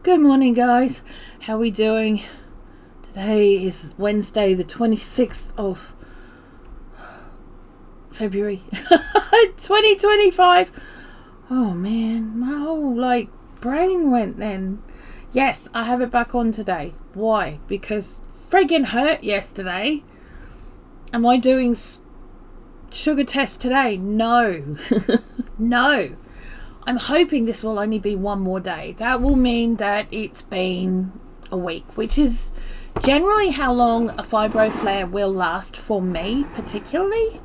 Good morning, guys. How we doing? Today is Wednesday, the 26th of February, 2025. Oh man, my whole brain went then. Yes, I have it back on today. Why? Because friggin' hurt yesterday. Am I doing sugar test today? No. No. I'm hoping this will only be one more day. That will mean that it's been a week, which is generally how long a fibro flare will last for me particularly.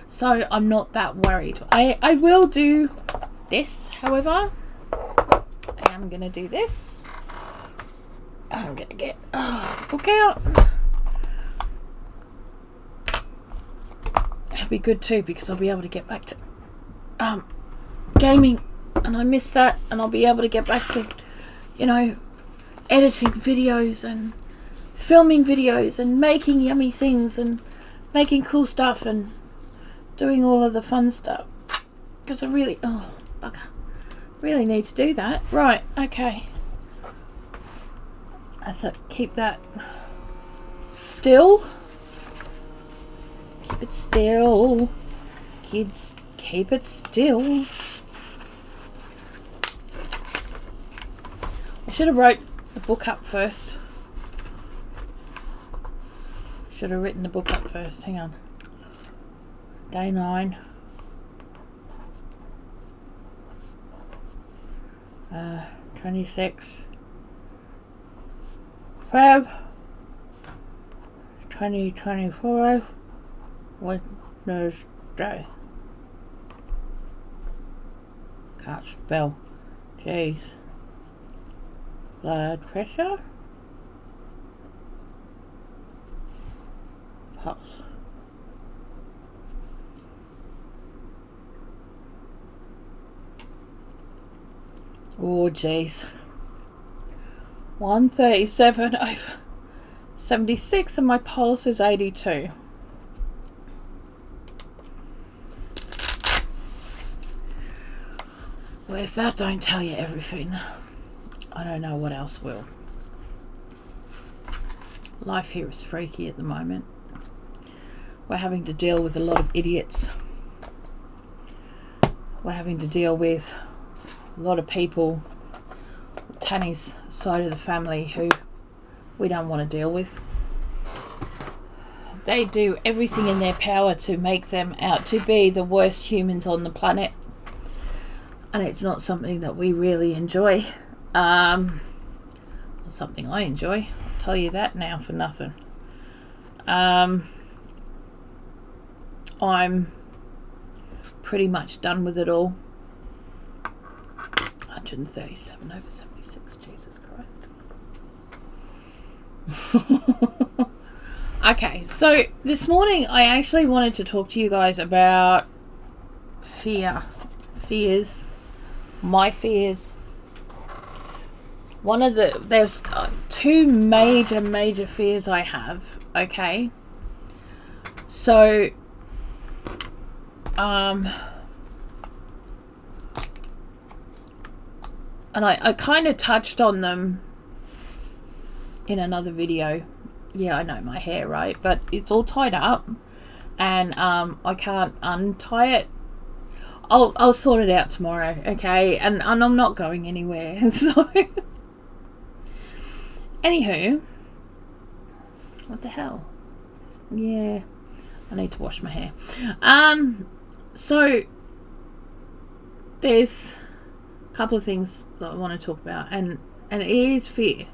So I'm not that worried. I will do this, however. I am going to do this. I'm going to get the book out. That'll be good too, because I'll be able to get back to gaming. And I miss that, and I'll be able to get back to, editing videos and filming videos and making yummy things and making cool stuff and doing all of the fun stuff. Because I really, really need to do that. Right, okay. So keep that still. Keep it still. Kids, keep it still. I should have wrote the book up first. Should have written the book up first. Hang on. Day 9. 26. Feb. 2024. Wednesday. Can't spell. Jeez. Blood pressure, pulse. Oh jeez. 137/76 and my pulse is 82. Well, if that don't tell you everything, I don't know what else will. Life here is freaky at the moment. We're having to deal with a lot of idiots. We're having to deal with a lot of people, Tanny's side of the family, who we don't want to deal with. They do everything in their power to make them out to be the worst humans on the planet. And it's not something that we really enjoy. Something I enjoy. I'll tell you that now for nothing. I'm pretty much done with it all. 137/76. Jesus Christ. Okay, so this morning I actually wanted to talk to you guys about fears, my fears. There's two major fears I have, okay? So, and I kind of touched on them in another video. Yeah, I know my hair, right? But it's all tied up, and I can't untie it. I'll sort it out tomorrow, okay? And I'm not going anywhere, so... Anywho, what the hell? Yeah, I need to wash my hair. So there's a couple of things that I want to talk about, and it is fear.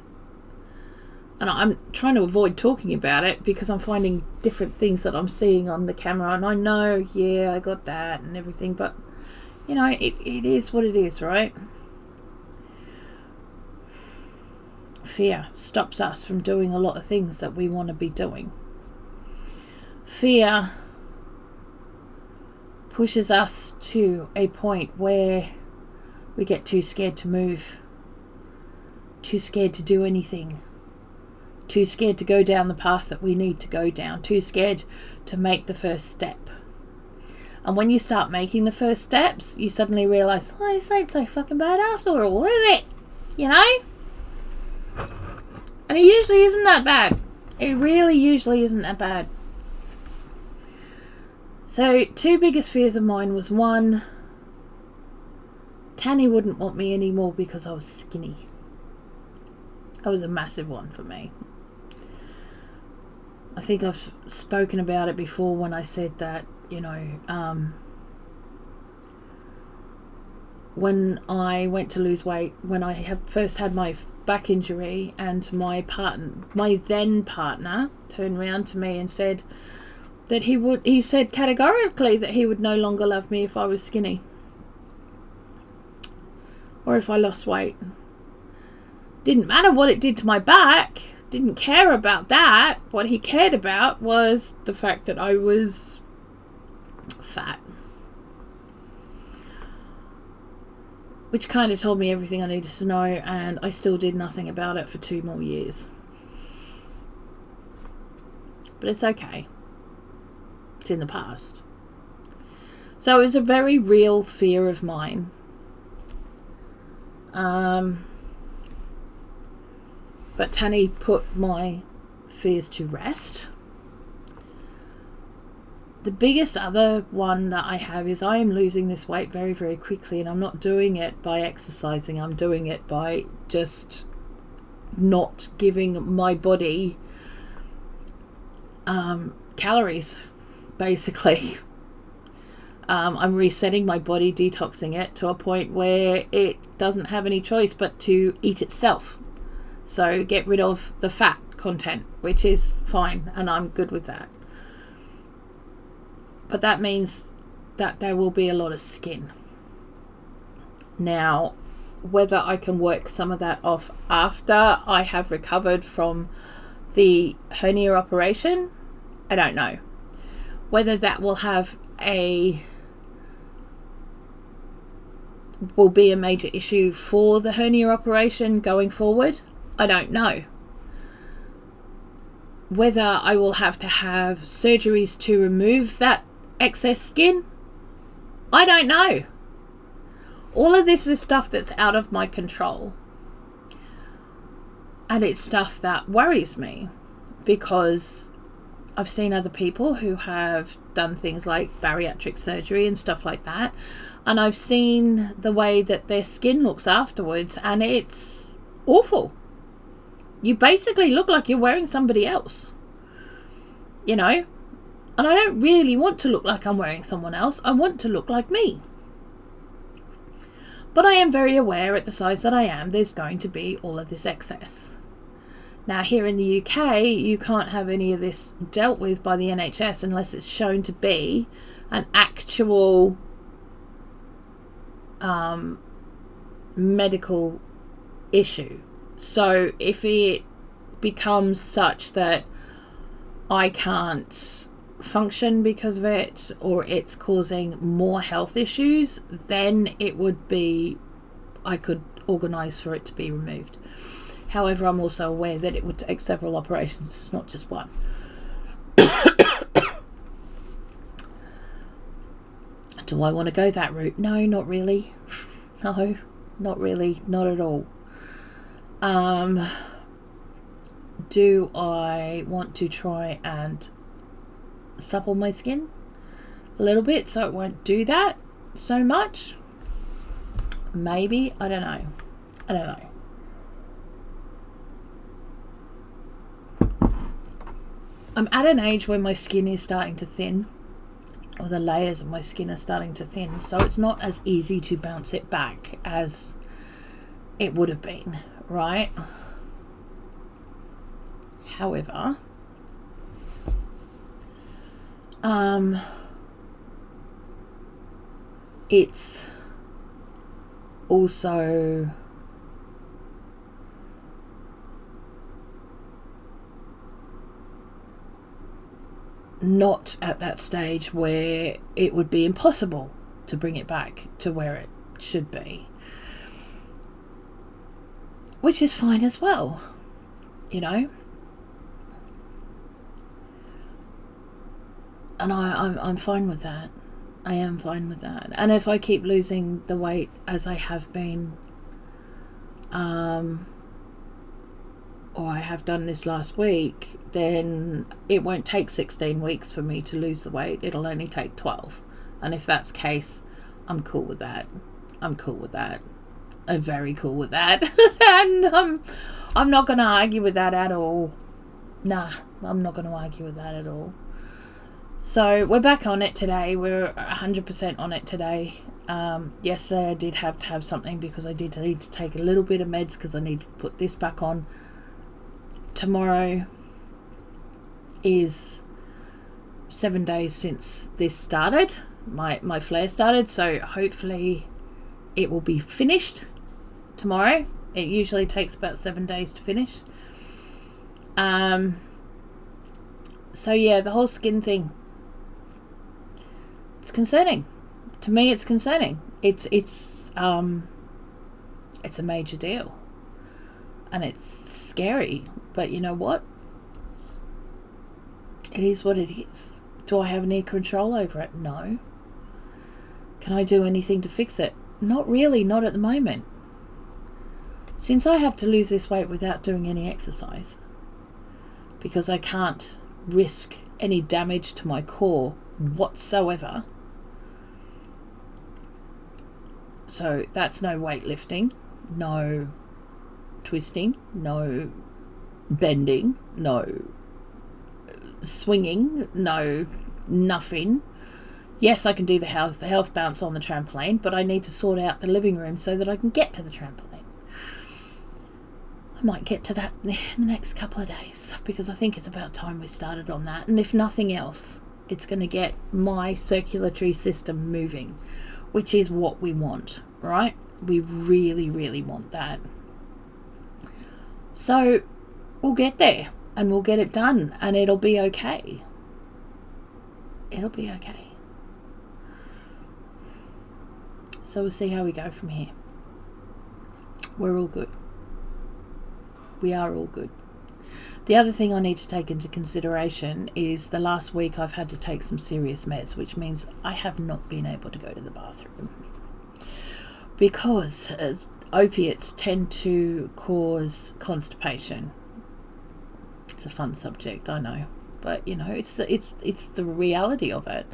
And I'm trying to avoid talking about it because I'm finding different things that I'm seeing on the camera, and I know, yeah, I got that and everything, but it is what it is, right? Fear stops us from doing a lot of things that we want to be doing. Fear pushes us to a point where we get too scared to move, too scared to do anything, too scared to go down the path that we need to go down, too scared to make the first step. And when you start making the first steps, you suddenly realise, oh, this ain't so fucking bad after all, is it? You know? And it usually isn't that bad. It really usually isn't that bad. So, 2 biggest fears of mine was, 1, Tanny wouldn't want me anymore because I was skinny. That was a massive one for me. I think I've spoken about it before when I said that, you know, when I went to lose weight, when I first had my back injury, and my then partner turned around to me and said that he said categorically that he would no longer love me if I was skinny or if I lost weight. Didn't matter what it did to my back, didn't care about that. What he cared about was the fact that I was fat. Which kind of told me everything I needed to know, and I still did nothing about it for 2 more years. But it's okay. It's in the past. So it was a very real fear of mine. But Tanny put my fears to rest. The biggest other one that I have is I am losing this weight very, very quickly, and I'm not doing it by exercising. I'm doing it by just not giving my body calories, basically. I'm resetting my body, detoxing it to a point where it doesn't have any choice but to eat itself. So get rid of the fat content, which is fine, and I'm good with that. But that means that there will be a lot of skin. Now, whether I can work some of that off after I have recovered from the hernia operation, I don't know. Whether that will be a major issue for the hernia operation going forward, I don't know. Whether I will have to have surgeries to remove that excess skin, I don't know. All of this is stuff that's out of my control, and it's stuff that worries me, because I've seen other people who have done things like bariatric surgery and stuff like that, and I've seen the way that their skin looks afterwards, and it's awful. You basically look like you're wearing somebody else, you know. And I don't really want to look like I'm wearing someone else. I want to look like me. But I am very aware at the size that I am, there's going to be all of this excess. Now, here in the UK, you can't have any of this dealt with by the NHS unless it's shown to be an actual medical issue. So if it becomes such that I can't function because of it, or it's causing more health issues, then it would be, I could organise for it to be removed. However, I'm also aware that it would take several operations, it's not just one. Do I want to go that route? No, not really. No, not really, not at all. Do I want to try and supple my skin a little bit so it won't do that so much? Maybe. I don't know. I'm at an age where my skin is starting to thin, or the layers of my skin are starting to thin, so it's not as easy to bounce it back as it would have been, right? However, it's also not at that stage where it would be impossible to bring it back to where it should be, which is fine as well, you know. And I'm fine with that. I am fine with that. And if I keep losing the weight as I have been, or I have done this last week, then it won't take 16 weeks for me to lose the weight. It'll only take 12. And if that's the case, I'm cool with that. I'm very cool with that. And I'm not going to argue with that at all. Nah, I'm not going to argue with that at all. So we're back on it today. We're 100% on it today. Yesterday I did have to have something because I did need to take a little bit of meds because I need to put this back on. Tomorrow is 7 days since this started. My flare started, so hopefully it will be finished tomorrow. It usually takes about 7 days to finish. So yeah, the whole skin thing, it's concerning. To me, it's concerning. It's a major deal. And it's scary. But you know what? It is what it is. Do I have any control over it? No. Can I do anything to fix it? Not really, not at the moment. Since I have to lose this weight without doing any exercise, because I can't risk any damage to my core whatsoever. So that's no weightlifting, no twisting, no bending, no swinging, no nothing. Yes, I can do the health bounce on the trampoline, but I need to sort out the living room so that I can get to the trampoline. I might get to that in the next couple of days because I think it's about time we started on that. And if nothing else, it's going to get my circulatory system moving, which is what we want, right? We really, really want that. So we'll get there and we'll get it done and it'll be okay. It'll be okay. So we'll see how we go from here. We're all good. We are all good. The other thing I need to take into consideration is the last week I've had to take some serious meds, which means I have not been able to go to the bathroom. Because opiates tend to cause constipation. It's a fun subject, I know. But, you know, it's the reality of it.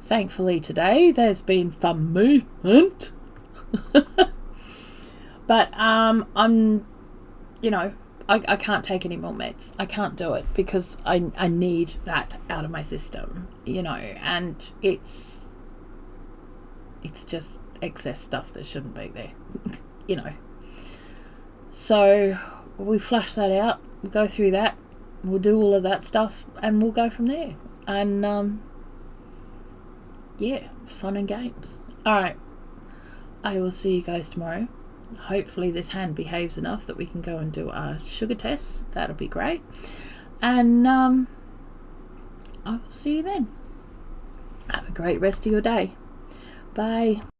Thankfully today there's been some movement. But I'm, you know, I can't take any more meds. I can't do it because I need that out of my system, you know, and it's just excess stuff that shouldn't be there, you know. So we flush that out, we'll go through that, we'll do all of that stuff and we'll go from there. And yeah, fun and games. Alright, I will see you guys tomorrow. Hopefully this hand behaves enough that we can go and do our sugar tests. That'll be great. And I will see you then. Have a great rest of your day. Bye.